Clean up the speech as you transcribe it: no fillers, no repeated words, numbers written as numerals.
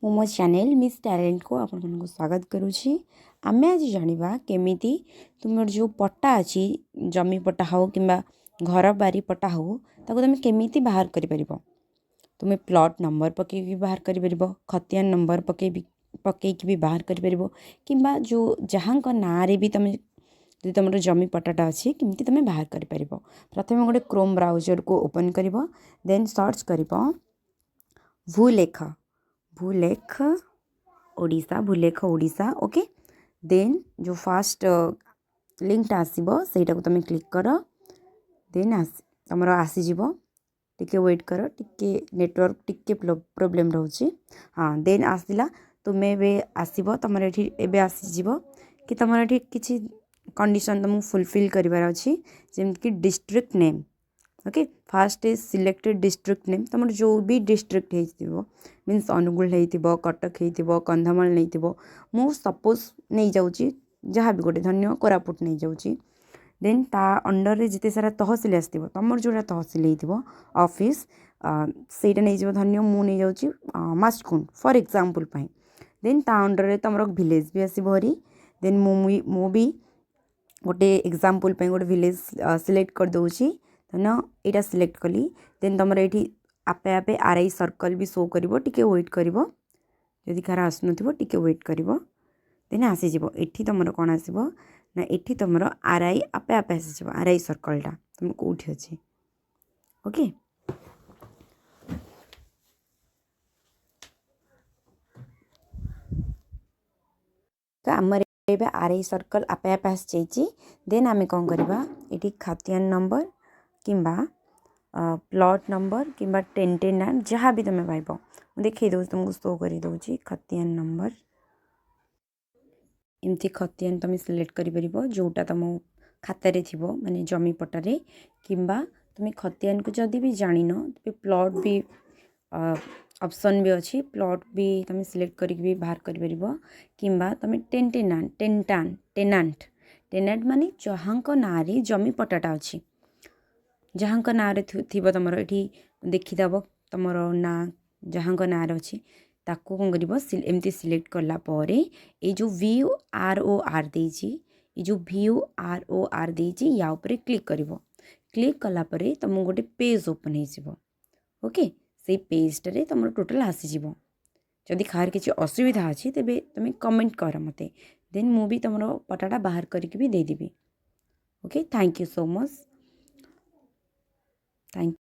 मो channel miss talent को आपको स्वागत करुँची। आमे आज जानिबा केमिति तुम जो पट्टा अच्छी जमी पट्टा हो कि घर बारी पट्टा हो ताको तुम केमिति बाहर कर परिबो। तुम प्लॉट नंबर पकई भी बाहर कर परिबो, खतियान नंबर पकई भी बाहर कर परिबो किंबा जो जहाँ ना रे भी तुम जो तुम जमी पट्टाटा अच्छी केमिति तुम बाहर कर परिबो। प्रथम गोटे क्रोम ब्राउजर को ओपन करिबो, देन सर्च करिबो भूलेख भूलेख ओडिशा। ओके, देन जो फास्ट लिंकटा आसीबो सेटा को तुम क्लिक कर, देन तुम आसीज टिके वेट कर, टिके नेटवर्क टिके प्रोब्लेम रोचे। हाँ, देन आसला तुम्हें एबे आसीबो तुम एबे आसीजिवो कि तुम ये किसी कंडीशन तुमको फुलफिल करिवार अछि, जेमति कि district name. Okay, fast is selected district name. तुम जो भी डिस्ट्रिक्ट हो मीन्स अनुगुल हो, कटक हो, कंधमाल नहीं थो, मु सपोज नहीं जाऊँगी जहाँ भी गोटे धन्य कोरापुट नहीं जाऊँगी। देन ता अंडर रे जिते सारा तहसिल आसो तुम जोड़ा तहसिल हो ऑफिस सेटा नहीं जाव, धन्य मु नहीं जाऊँगी मास्टकुंड फॉर एग्जांपल पाई। देन ता अंडर रे तुम विलेज भी आसो हरी। देन मु भी गोटे एग्जांपल पाई गोटे विलेज सिलेक्ट कर दूची, ना यहाँ सिलेक्ट कली। देन तुम ये आपे आपे आरआई सर्कल भी शो कर, टिके वेट कर, जदि कार आसन टिके वेट कर, देन आसीज। ये तुम कौन आसो ना ये तुम आरआई आपे आपे आसीज, आरआई सर्कलटा तुम कौटी अच्छे। ओके, तो आमर आरआई सर्कल आपे आपे आसी। देन आम कौन करवा ये खातियान नंबर किंबा प्लॉट नंबर किंबा 1010 जहाँ भी तुम्हें पाइब देखिए दूँ तुमको शो कर दूँ खतियान नंबर। एमती खतियान तुम सिलेक्ट कर जोटा तुम खातार थी माने जमी पट्टारे, किंबा तुम खतियान को जदि भी जान तो प्लॉट भी ऑप्शन भी अच्छी, प्लॉट भी तुम सिलेक्ट करके बाहर कर किंबा तुम टेनांट माने जहाँ ना जमी पट्टाटा अच्छी, जहाँ ना थी तुम ये देखीदब तुम ना जहाँ ना अच्छी ताको कौन कर एमती सिलेक्ट कलापर ये जो VOROR देजी, ये जो VOROR देजी या ऊपर क्लिक कर, क्लिक कलापर तुम गोटे पेज ओपन हो। ओके, से पेजटारे तुम टोटाल आसीज। जदि खार किसी असुविधा अच्छी तेबे तुम कमेंट कर मते, देन मु भी तुम पटाटा बाहर करके भी देदेवी। Okay, thank you so much, thank